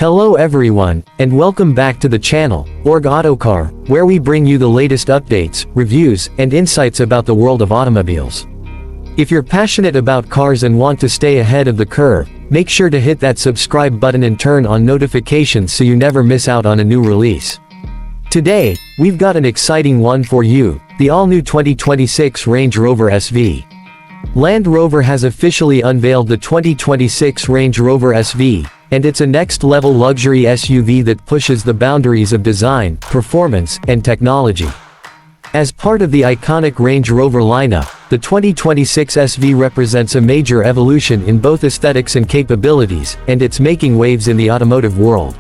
Hello everyone, and welcome back to the channel, AutoCar, where we bring you the latest updates, reviews, and insights about the world of automobiles. If you're passionate about cars and want to stay ahead of the curve, make sure to hit that subscribe button and turn on notifications so you never miss out on a new release. Today, we've got an exciting one for you, the all-new 2026 Range Rover SV. Land Rover has officially unveiled the 2026 Range Rover SV, and it's a next-level luxury SUV that pushes the boundaries of design, performance, and technology. As part of the iconic Range Rover lineup, the 2026 SV represents a major evolution in both aesthetics and capabilities, and it's making waves in the automotive world.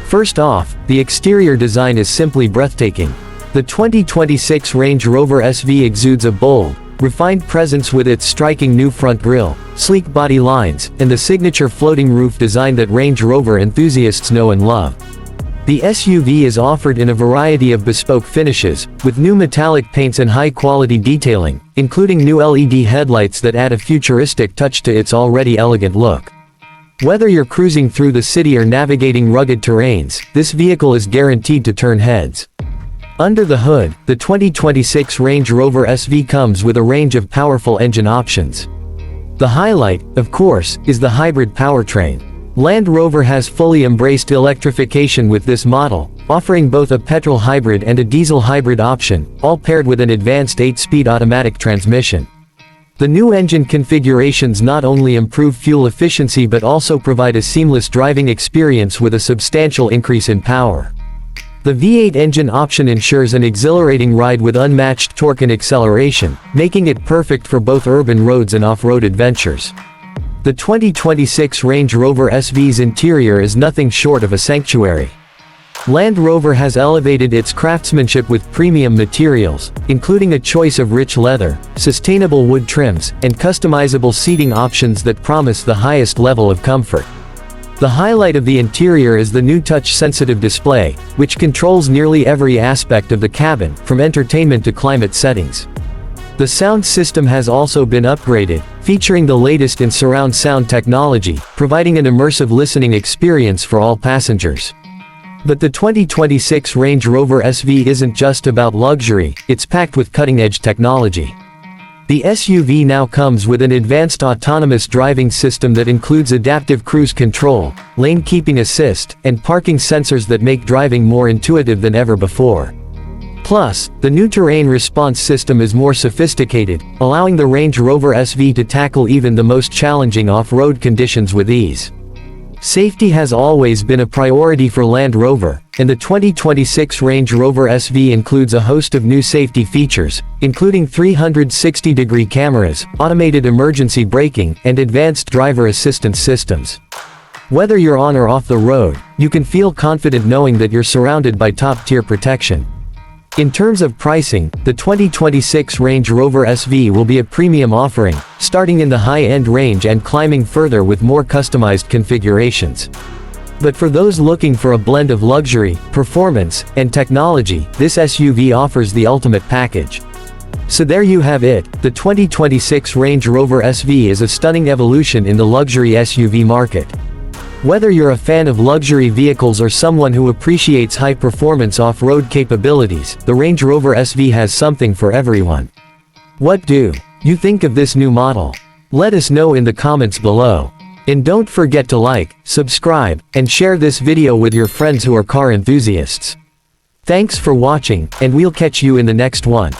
First off, the exterior design is simply breathtaking. The 2026 Range Rover SV exudes a bold, refined presence with its striking new front grille, sleek body lines, and the signature floating roof design that Range Rover enthusiasts know and love. The SUV is offered in a variety of bespoke finishes, with new metallic paints and high-quality detailing, including new LED headlights that add a futuristic touch to its already elegant look. Whether you're cruising through the city or navigating rugged terrains, this vehicle is guaranteed to turn heads. Under the hood, the 2026 Range Rover SV comes with a range of powerful engine options. The highlight, of course, is the hybrid powertrain. Land Rover has fully embraced electrification with this model, offering both a petrol hybrid and a diesel hybrid option, all paired with an advanced 8-speed automatic transmission. The new engine configurations not only improve fuel efficiency but also provide a seamless driving experience with a substantial increase in power. The V8 engine option ensures an exhilarating ride with unmatched torque and acceleration, making it perfect for both urban roads and off-road adventures. The 2026 Range Rover SV's interior is nothing short of a sanctuary. Land Rover has elevated its craftsmanship with premium materials, including a choice of rich leather, sustainable wood trims, and customizable seating options that promise the highest level of comfort. The highlight of the interior is the new touch-sensitive display, which controls nearly every aspect of the cabin, from entertainment to climate settings. The sound system has also been upgraded, featuring the latest in surround sound technology, providing an immersive listening experience for all passengers. But the 2026 Range Rover SV isn't just about luxury, it's packed with cutting-edge technology. The SUV now comes with an advanced autonomous driving system that includes adaptive cruise control, lane keeping assist, and parking sensors that make driving more intuitive than ever before. Plus, the new terrain response system is more sophisticated, allowing the Range Rover SV to tackle even the most challenging off-road conditions with ease. Safety has always been a priority for Land Rover, and the 2026 Range Rover SV includes a host of new safety features, including 360-degree cameras, automated emergency braking, and advanced driver assistance systems. Whether you're on or off the road, you can feel confident knowing that you're surrounded by top-tier protection. In terms of pricing, the 2026 Range Rover SV will be a premium offering, starting in the high-end range and climbing further with more customized configurations. But for those looking for a blend of luxury, performance, and technology, this SUV offers the ultimate package. So there you have it, the 2026 Range Rover SV is a stunning evolution in the luxury SUV market. Whether you're a fan of luxury vehicles or someone who appreciates high-performance off-road capabilities, the Range Rover SV has something for everyone. What do you think of this new model? Let us know in the comments below. And don't forget to like, subscribe, and share this video with your friends who are car enthusiasts. Thanks for watching, and we'll catch you in the next one.